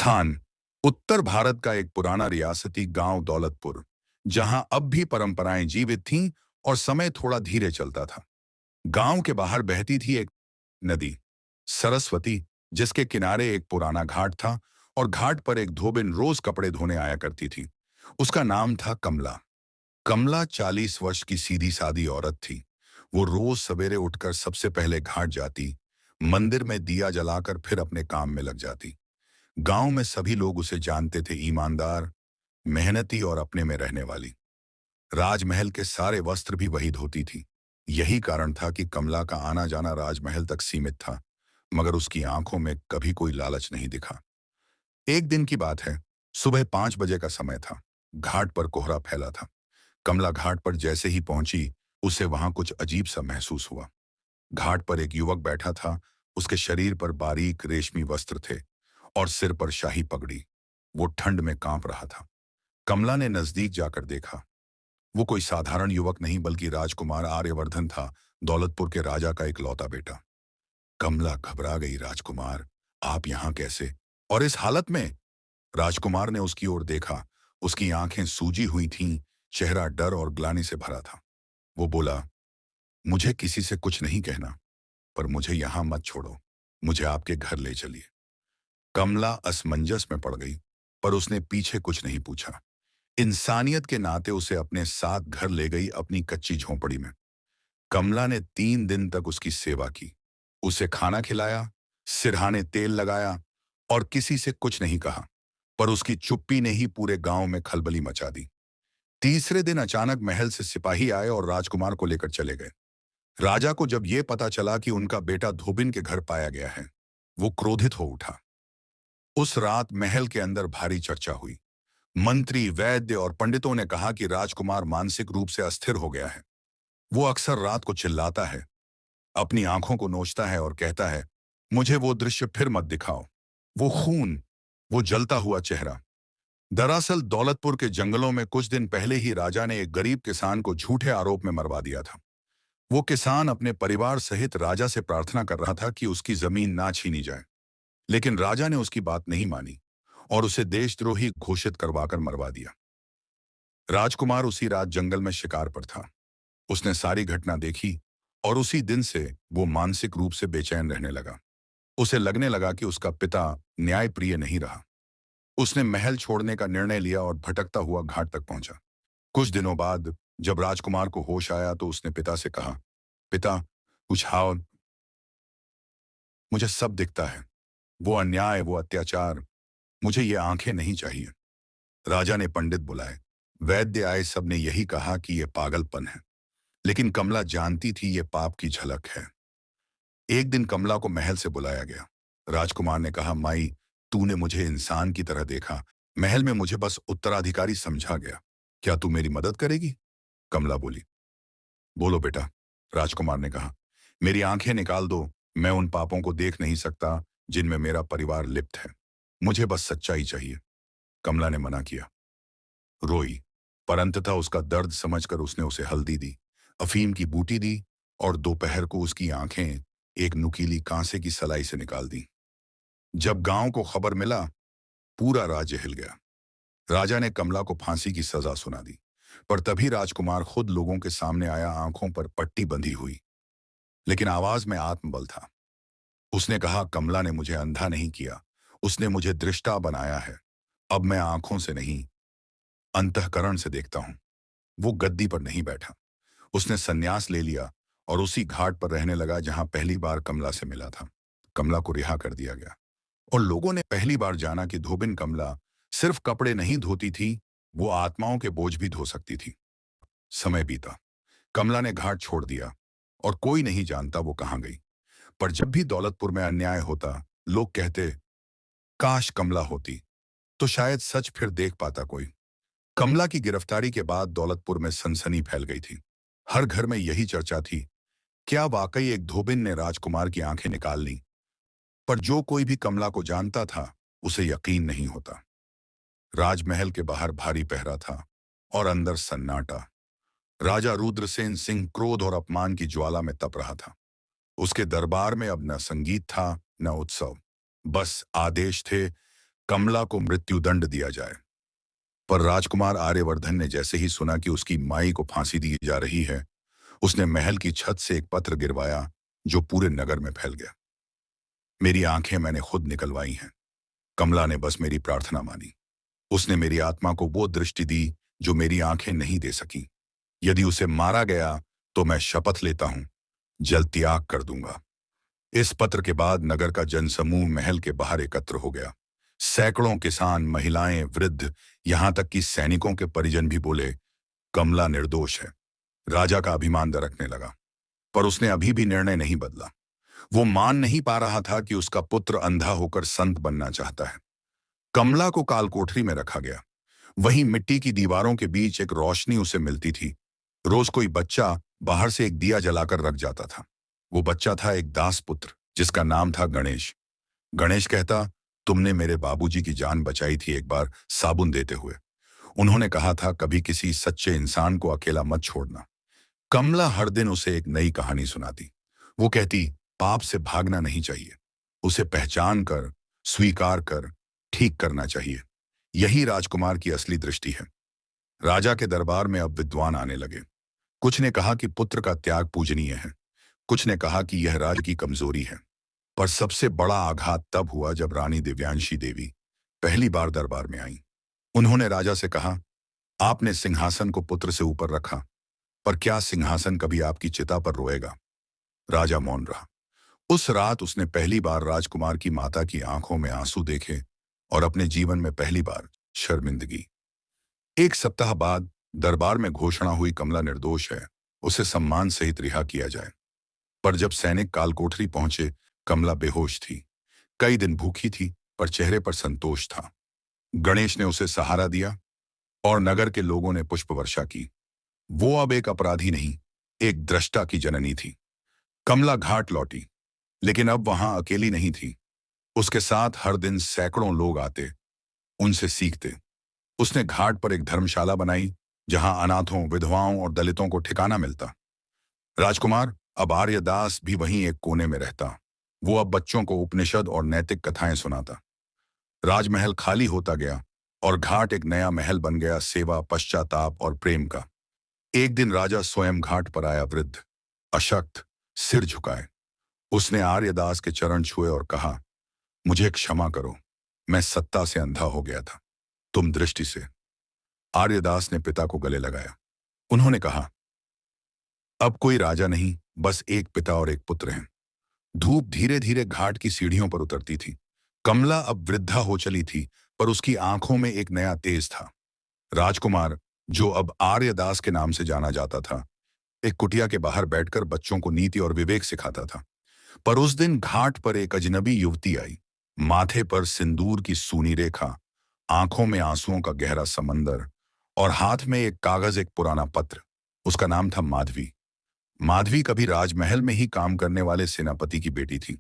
स्थान उत्तर भारत का एक पुराना रियासती गांव दौलतपुर, जहां अब भी परंपराएं जीवित थीं और समय थोड़ा धीरे चलता था। गांव के बाहर बहती थी एक नदी, सरस्वती, जिसके किनारे एक पुराना घाट था और घाट पर एक धोबिन रोज कपड़े धोने आया करती थी। उसका नाम था कमला। कमला 40 वर्ष की सीधी सादी औरत थी। वो रोज सवेरे उठकर सबसे पहले घाट जाती, मंदिर में दिया जलाकर फिर अपने काम में लग जाती। गांव में सभी लोग उसे जानते थे, ईमानदार, मेहनती और अपने में रहने वाली। राजमहल के सारे वस्त्र भी वही धोती थी। यही कारण था कि कमला का आना जाना राजमहल तक सीमित था, मगर उसकी आंखों में कभी कोई लालच नहीं दिखा। एक दिन की बात है, सुबह 5 बजे का समय था। घाट पर कोहरा फैला था। कमला घाट पर जैसे ही पहुंची, उसे वहां कुछ अजीब सा महसूस हुआ। घाट पर एक युवक बैठा था। उसके शरीर पर बारीक रेशमी वस्त्र थे और सिर पर शाही पगड़ी। वो ठंड में कांप रहा था। कमला ने नजदीक जाकर देखा। वो कोई साधारण युवक नहीं, बल्कि राजकुमार आर्यवर्धन था, दौलतपुर के राजा का इकलौता बेटा। कमला घबरा गई। राजकुमार, आप यहां कैसे, और इस हालत में? राजकुमार ने उसकी ओर देखा। उसकी आंखें सूजी हुई थीं, चेहरा डर और ग्लानि से भरा था। वो बोला, मुझे किसी से कुछ नहीं कहना, पर मुझे यहां मत छोड़ो। मुझे आपके घर ले चलिए। कमला असमंजस में पड़ गई, पर उसने पीछे कुछ नहीं पूछा। इंसानियत के नाते उसे अपने साथ घर ले गई, अपनी कच्ची झोंपड़ी में। कमला ने 3 दिन तक उसकी सेवा की। उसे खाना खिलाया, सिरहाने तेल लगाया और किसी से कुछ नहीं कहा। पर उसकी चुप्पी ने ही पूरे गांव में खलबली मचा दी। तीसरे दिन अचानक महल से सिपाही आए और राजकुमार को लेकर चले गए। राजा को जब यह पता चला कि उनका बेटा धोबिन के घर पाया गया है, वो क्रोधित हो उठा। उस रात महल के अंदर भारी चर्चा हुई। मंत्री, वैद्य और पंडितों ने कहा कि राजकुमार मानसिक रूप से अस्थिर हो गया है। वो अक्सर रात को चिल्लाता है, अपनी आंखों को नोचता है और कहता है, मुझे वो दृश्य फिर मत दिखाओ। वो खून, वो जलता हुआ चेहरा। दरअसल दौलतपुर के जंगलों में कुछ दिन पहले ही राजा ने एक गरीब किसान को झूठे आरोप में मरवा दिया था। वो किसान अपने परिवार सहित राजा से प्रार्थना कर रहा था कि उसकी जमीन ना छीनी जाए, लेकिन राजा ने उसकी बात नहीं मानी और उसे देशद्रोही घोषित करवाकर मरवा दिया। राजकुमार उसी रात जंगल में शिकार पर था। उसने सारी घटना देखी और उसी दिन से वो मानसिक रूप से बेचैन रहने लगा। उसे लगने लगा कि उसका पिता न्यायप्रिय नहीं रहा। उसने महल छोड़ने का निर्णय लिया और भटकता हुआ घाट तक पहुंचा। कुछ दिनों बाद जब राजकुमार को होश आया तो उसने पिता से कहा, पिता, कुछ हाल, मुझे सब दिखता है। वो अन्याय, वो अत्याचार, मुझे ये आंखें नहीं चाहिए। राजा ने पंडित बुलाए, वैद्य आए, सबने यही कहा कि यह पागलपन है। लेकिन कमला जानती थी ये पाप की झलक है। एक दिन कमला को महल से बुलाया गया। राजकुमार ने कहा, माई, तूने मुझे इंसान की तरह देखा। महल में मुझे बस उत्तराधिकारी समझा गया। क्या तू मेरी मदद करेगी? कमला बोली। बोलो बेटा, राजकुमार ने कहा। मेरी आंखें निकाल दो। मैं उन पापों को देख नहीं सकता जिनमें मेरा परिवार लिप्त है। मुझे बस सच्चाई चाहिए। कमला ने मना किया, रोई, पर अंततः उसका दर्द समझकर उसने उसे हल्दी दी, अफीम की बूटी दी और दोपहर को उसकी आंखें एक नुकीली कांसे की सलाई से निकाल दी। जब गांव को खबर मिला, पूरा राज्य हिल गया। राजा ने कमला को फांसी की सजा सुना दी, पर तभी राजकुमार खुद लोगों के सामने आया, आंखों पर पट्टी बंधी हुई, लेकिन आवाज में आत्मबल था। उसने कहा, कमला ने मुझे अंधा नहीं किया, उसने मुझे दृष्टा बनाया है। अब मैं आंखों से नहीं, अंतःकरण से देखता हूं। वो गद्दी पर नहीं बैठा। उसने संन्यास ले लिया और उसी घाट पर रहने लगा जहां पहली बार कमला से मिला था। कमला को रिहा कर दिया गया और लोगों ने पहली बार जाना कि धोबिन कमला सिर्फ कपड़े नहीं धोती थी, वो आत्माओं के बोझ भी धो सकती थी। समय बीता। कमला ने घाट छोड़ दिया और कोई नहीं जानता वो कहां गई। पर जब भी दौलतपुर में अन्याय होता, लोग कहते, काश कमला होती तो शायद सच फिर देख पाता कोई। कमला की गिरफ्तारी के बाद दौलतपुर में सनसनी फैल गई थी। हर घर में यही चर्चा थी, क्या वाकई एक धोबिन ने राजकुमार की आंखें निकाल ली? पर जो कोई भी कमला को जानता था, उसे यकीन नहीं होता। राजमहल के बाहर भारी पहरा था और अंदर सन्नाटा। राजा रुद्रसेन सिंह क्रोध और अपमान की ज्वाला में तप रहा था। उसके दरबार में अब न संगीत था, न उत्सव। बस आदेश थे, कमला को मृत्युदंड दिया जाए। पर राजकुमार आर्यवर्धन ने जैसे ही सुना कि उसकी माई को फांसी दी जा रही है, उसने महल की छत से एक पत्र गिरवाया जो पूरे नगर में फैल गया। मेरी आंखें मैंने खुद निकलवाई हैं। कमला ने बस मेरी प्रार्थना मानी। उसने मेरी आत्मा को वो दृष्टि दी जो मेरी आंखें नहीं दे सकी। यदि उसे मारा गया तो मैं शपथ लेता हूं, जल त्याग कर दूंगा। इस पत्र के बाद नगर का जनसमूह महल के बाहर एकत्र हो गया। सैकड़ों किसान, महिलाएं, वृद्ध, यहां तक कि सैनिकों के परिजन भी बोले, कमला निर्दोष है। राजा का अभिमान दरकने लगा, पर उसने अभी भी निर्णय नहीं बदला। वो मान नहीं पा रहा था कि उसका पुत्र अंधा होकर संत बनना चाहता है। कमला को कालकोठरी में रखा गया। वहीं मिट्टी की दीवारों के बीच एक रोशनी उसे मिलती थी। रोज कोई बच्चा बाहर से एक दिया जलाकर रख जाता था। वो बच्चा था एक दास पुत्र जिसका नाम था गणेश। गणेश कहता, तुमने मेरे बाबूजी की जान बचाई थी एक बार साबुन देते हुए। उन्होंने कहा था कभी किसी सच्चे इंसान को अकेला मत छोड़ना। कमला हर दिन उसे एक नई कहानी सुनाती। वो कहती, पाप से भागना नहीं चाहिए, उसे पहचान कर, स्वीकार कर, ठीक करना चाहिए। यही राजकुमार की असली दृष्टि है। राजा के दरबार में अब विद्वान आने लगे। कुछ ने कहा कि पुत्र का त्याग पूजनीय है, कुछ ने कहा कि यह राज की कमजोरी है। पर सबसे बड़ा आघात तब हुआ जब रानी दिव्यांशी देवी पहली बार दरबार में आई। उन्होंने राजा से कहा, आपने सिंहासन को पुत्र से ऊपर रखा, पर क्या सिंहासन कभी आपकी चिता पर रोएगा? राजा मौन रहा। उस रात उसने पहली बार राजकुमार की माता की आंखों में आंसू देखे और अपने जीवन में पहली बार शर्मिंदगी। एक सप्ताह बाद दरबार में घोषणा हुई, कमला निर्दोष है, उसे सम्मान सहित रिहा किया जाए। पर जब सैनिक कालकोठरी पहुंचे, कमला बेहोश थी। कई दिन भूखी थी, पर चेहरे पर संतोष था। गणेश ने उसे सहारा दिया और नगर के लोगों ने पुष्प वर्षा की। वो अब एक अपराधी नहीं, एक दृष्टा की जननी थी। कमला घाट लौटी, लेकिन अब वहां अकेली नहीं थी। उसके साथ हर दिन सैकड़ों लोग आते, उनसे सीखते। उसने घाट पर एक धर्मशाला बनाई जहां अनाथों, विधवाओं और दलितों को ठिकाना मिलता। राजकुमार अब आर्यदास भी वहीं एक कोने में रहता। वो अब बच्चों को उपनिषद और नैतिक कथाएं सुनाता। राजमहल खाली होता गया और घाट एक नया महल बन गया, सेवा, पश्चाताप और प्रेम का। एक दिन राजा स्वयं घाट पर आया, वृद्ध, अशक्त, सिर झुकाए। उसने आर्यदास के चरण छुए और कहा, मुझे क्षमा करो, मैं सत्ता से अंधा हो गया था, तुम दृष्टि से। आर्यदास ने पिता को गले लगाया। उन्होंने कहा, अब कोई राजा नहीं, बस एक पिता और एक पुत्र हैं। धूप धीरे धीरे घाट की सीढ़ियों पर उतरती थी। कमला अब वृद्धा हो चली थी, पर उसकी आंखों में एक नया तेज था। राजकुमार, जो अब आर्यदास के नाम से जाना जाता था, एक कुटिया के बाहर बैठकर बच्चों को नीति और विवेक सिखाता था। पर उस दिन घाट पर एक अजनबी युवती आई। माथे पर सिंदूर की सूनी रेखा, आंखों में आंसुओं का गहरा समंदर और हाथ में एक कागज, एक पुराना पत्र। उसका नाम था माधवी। माधवी कभी राजमहल में ही काम करने वाले सेनापति की बेटी थी।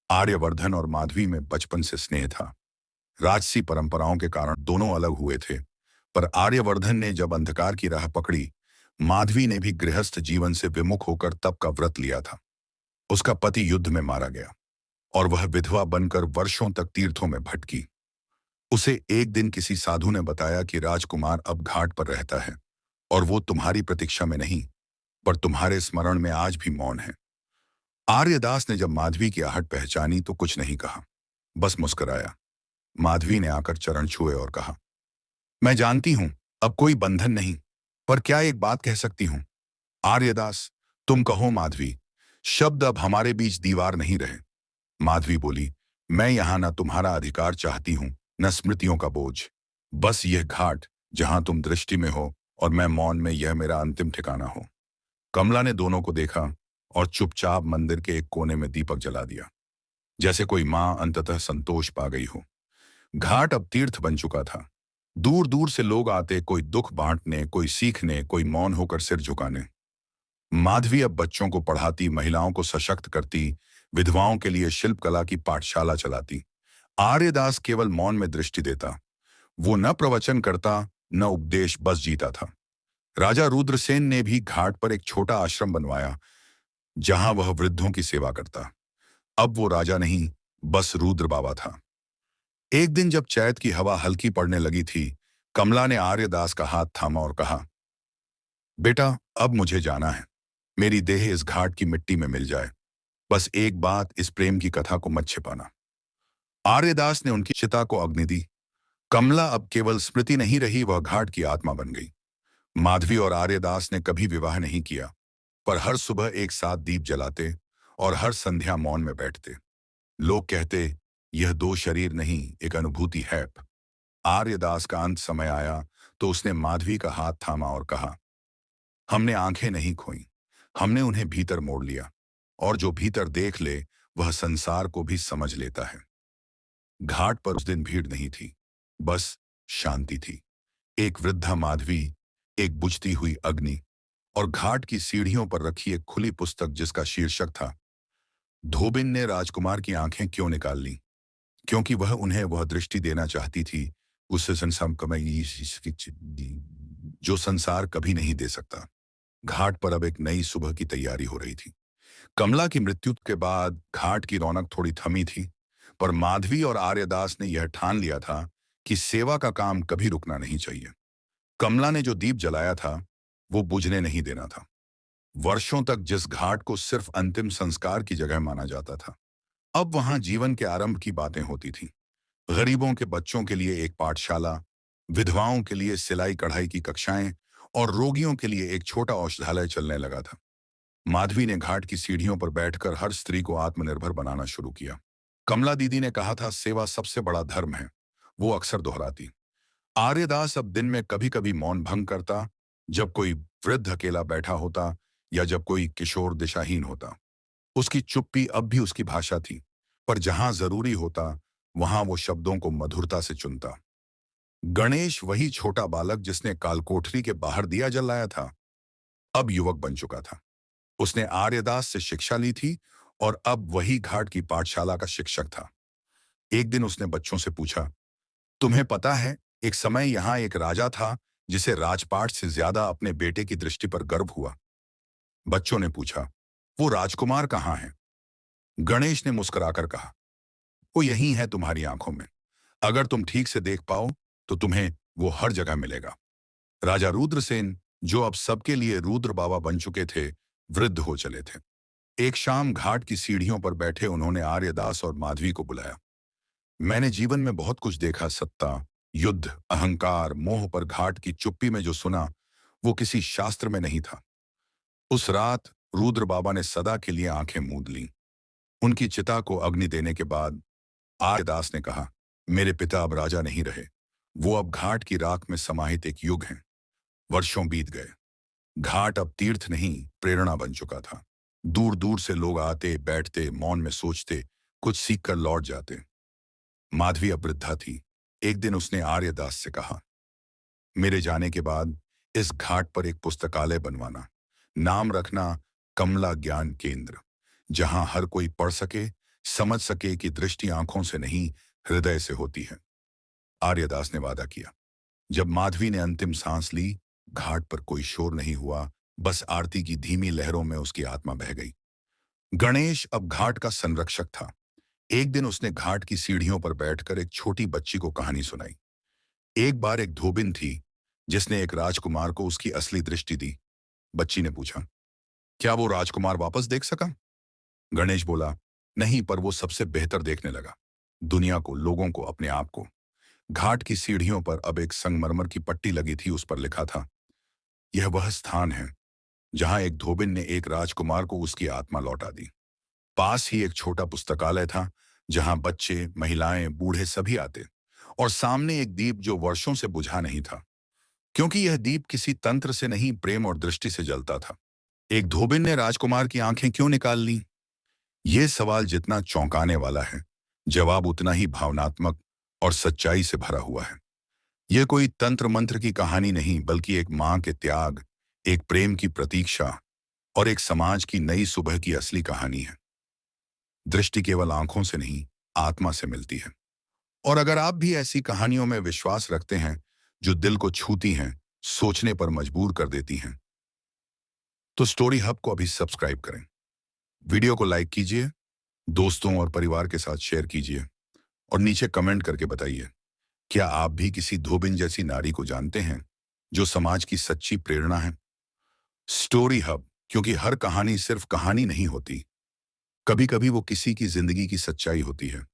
आर्यवर्धन और माधवी में बचपन से स्नेह था। राजसी परंपराओं के कारण दोनों अलग हुए थे, पर आर्यवर्धन ने जब अंधकार की राह पकड़ी, माधवी ने भी गृहस्थ जीवन से विमुख होकर तप का व्रत लिया था। उसका पति युद्ध में मारा गया और वह विधवा बनकर वर्षों तक तीर्थों में भटकी। उसे एक दिन किसी साधु ने बताया कि राजकुमार अब घाट पर रहता है और वो तुम्हारी प्रतीक्षा में नहीं, पर तुम्हारे स्मरण में आज भी मौन है। आर्यदास ने जब माधवी की आहट पहचानी तो कुछ नहीं कहा, बस मुस्कुराया। माधवी ने आकर चरण छुए और कहा, मैं जानती हूं अब कोई बंधन नहीं, पर क्या एक बात कह सकती हूं? आर्यदास, तुम कहो माधवी, शब्द अब हमारे बीच दीवार नहीं रहे। माधवी बोली, मैं यहां ना तुम्हारा अधिकार चाहती हूं, न स्मृतियों का बोझ। बस यह घाट जहां तुम दृष्टि में हो और मैं मौन में, यह मेरा अंतिम ठिकाना हो। कमला ने दोनों को देखा और चुपचाप मंदिर के एक कोने में दीपक जला दिया, जैसे कोई मां अंततः संतोष पा गई हो। घाट अब तीर्थ बन चुका था। दूर दूर से लोग आते, कोई दुख बांटने, कोई सीखने, कोई मौन होकर सिर झुकाने। माधवी अब बच्चों को पढ़ाती, महिलाओं को सशक्त करती, विधवाओं के लिए शिल्पकला की पाठशाला चलाती। आर्यदास केवल मौन में दृष्टि देता। वो न प्रवचन करता, न उपदेश, बस जीता था। राजा रुद्रसेन ने भी घाट पर एक छोटा आश्रम बनवाया जहां वह वृद्धों की सेवा करता। अब वो राजा नहीं, बस रुद्र बाबा था। एक दिन जब चैत की हवा हल्की पड़ने लगी थी, कमला ने आर्यदास का हाथ थामा और कहा, बेटा, अब मुझे जाना है। मेरी देह इस घाट की मिट्टी में मिल जाए। बस एक बात, इस प्रेम की कथा को मत छिपाना। आर्यदास ने उनकी चिता को अग्नि दी। कमला अब केवल स्मृति नहीं रही, वह घाट की आत्मा बन गई। माधवी और आर्यदास ने कभी विवाह नहीं किया, पर हर सुबह एक साथ दीप जलाते और हर संध्या मौन में बैठते। लोग कहते, यह दो शरीर नहीं, एक अनुभूति है। आर्यदास का अंत समय आया तो उसने माधवी का हाथ थामा और कहा, हमने आंखें नहीं खोई, हमने उन्हें भीतर मोड़ लिया, और जो भीतर देख ले वह संसार को भी समझ लेता है। घाट पर उस दिन भीड़ नहीं थी, बस शांति थी। एक वृद्धा माधवी, एक बुझती हुई अग्नि, और घाट की सीढ़ियों पर रखी एक खुली पुस्तक जिसका शीर्षक था, धोबिन ने राजकुमार की आंखें क्यों निकाल ली, क्योंकि वह उन्हें वह दृष्टि देना चाहती थी, उससे संसार जो संसार कभी नहीं दे सकता। घाट पर अब एक नई सुबह की तैयारी हो रही थी। कमला की मृत्यु के बाद घाट की रौनक थोड़ी थमी थी, पर माधवी और आर्यदास ने यह ठान लिया था कि सेवा का काम कभी रुकना नहीं चाहिए। कमला ने जो दीप जलाया था, वो बुझने नहीं देना था। वर्षों तक जिस घाट को सिर्फ अंतिम संस्कार की जगह माना जाता था, अब वहां जीवन के आरंभ की बातें होती थीं। गरीबों के बच्चों के लिए एक पाठशाला, विधवाओं के लिए सिलाई कढ़ाई की कक्षाएं, और रोगियों के लिए एक छोटा औषधालय चलने लगा था। माधवी ने घाट की सीढ़ियों पर बैठकर हर स्त्री को आत्मनिर्भर बनाना शुरू किया। कमला दीदी ने कहा था, सेवा सबसे बड़ा धर्म है, वो अक्सर दोहराती। आर्यदास अब दिन में कभी कभी मौन भंग करता, जब कोई वृद्ध अकेला बैठा होता या जब कोई किशोर दिशाहीन होता। उसकी चुप्पी अब भी उसकी भाषा थी, पर जहां जरूरी होता वहां वो शब्दों को मधुरता से चुनता। गणेश, वही छोटा बालक जिसने कालकोठरी के बाहर दिया जलाया था, अब युवक बन चुका था। उसने आर्यदास से शिक्षा ली थी और अब वही घाट की पाठशाला का शिक्षक था। एक दिन उसने बच्चों से पूछा, तुम्हें पता है, एक समय यहाँ एक राजा था जिसे राजपाट से ज्यादा अपने बेटे की दृष्टि पर गर्व हुआ। बच्चों ने पूछा, वो राजकुमार कहाँ है? गणेश ने मुस्कुराकर कहा, वो यही है तुम्हारी आंखों में। अगर तुम ठीक से देख पाओ तो तुम्हें वो हर जगह मिलेगा। राजा रुद्रसेन, जो अब सबके लिए रुद्र बाबा बन चुके थे, वृद्ध हो चले थे। एक शाम घाट की सीढ़ियों पर बैठे उन्होंने आर्यदास और माधवी को बुलाया। मैंने जीवन में बहुत कुछ देखा, सत्ता, युद्ध, अहंकार, मोह, पर घाट की चुप्पी में जो सुना वो किसी शास्त्र में नहीं था। उस रात रुद्र बाबा ने सदा के लिए आंखें मूंद लीं। उनकी चिता को अग्नि देने के बाद आर्यदास ने कहा, मेरे पिता अब राजा नहीं रहे, वो अब घाट की राख में समाहित एक युग हैं। वर्षों बीत गए। घाट अब तीर्थ नहीं, प्रेरणा बन चुका था। दूर दूर से लोग आते, बैठते, मौन में सोचते, कुछ सीख कर लौट जाते। माधवी अब वृद्धा थी। एक दिन उसने आर्यदास से कहा, मेरे जाने के बाद इस घाट पर एक पुस्तकालय बनवाना। नाम रखना कमला ज्ञान केंद्र, जहां हर कोई पढ़ सके, समझ सके कि दृष्टि आंखों से नहीं, हृदय से होती है। आर्यदास ने वादा किया। जब माधवी ने अंतिम सांस ली, घाट पर कोई शोर नहीं हुआ, बस आरती की धीमी लहरों में उसकी आत्मा बह गई। गणेश अब घाट का संरक्षक था। एक दिन उसने घाट की सीढ़ियों पर बैठकर एक छोटी बच्ची को कहानी सुनाई। एक बार एक धोबिन थी जिसने एक राजकुमार को उसकी असली दृष्टि दी। बच्ची ने पूछा, क्या वो राजकुमार वापस देख सका? गणेश बोला, नहीं, पर वो सबसे बेहतर देखने लगा। दुनिया को, लोगों को, अपने आप को। घाट की सीढ़ियों पर अब एक संगमरमर की पट्टी लगी थी, उस पर लिखा था, यह वह स्थान है जहां एक धोबिन ने एक राजकुमार को उसकी आत्मा लौटा दी। पास ही एक छोटा पुस्तकालय था जहां बच्चे, महिलाएं, बूढ़े सभी आते, और सामने एक दीप जो वर्षों से बुझा नहीं था, क्योंकि यह दीप किसी तंत्र से नहीं, प्रेम और दृष्टि से जलता था। एक धोबिन ने राजकुमार की आंखें क्यों निकाल ली? यह सवाल जितना चौंकाने वाला है, जवाब उतना ही भावनात्मक और सच्चाई से भरा हुआ है। यह कोई तंत्र मंत्र की कहानी नहीं, बल्कि एक मां के त्याग, एक प्रेम की प्रतीक्षा और एक समाज की नई सुबह की असली कहानी है। दृष्टि केवल आंखों से नहीं, आत्मा से मिलती है। और अगर आप भी ऐसी कहानियों में विश्वास रखते हैं जो दिल को छूती हैं, सोचने पर मजबूर कर देती हैं, तो स्टोरी हब को अभी सब्सक्राइब करें। वीडियो को लाइक कीजिए, दोस्तों और परिवार के साथ शेयर कीजिए, और नीचे कमेंट करके बताइए, क्या आप भी किसी धोबिन जैसी नारी को जानते हैं जो समाज की सच्ची प्रेरणा है? स्टोरी हब, क्योंकि हर कहानी सिर्फ कहानी नहीं होती, कभी कभी वो किसी की जिंदगी की सच्चाई होती है।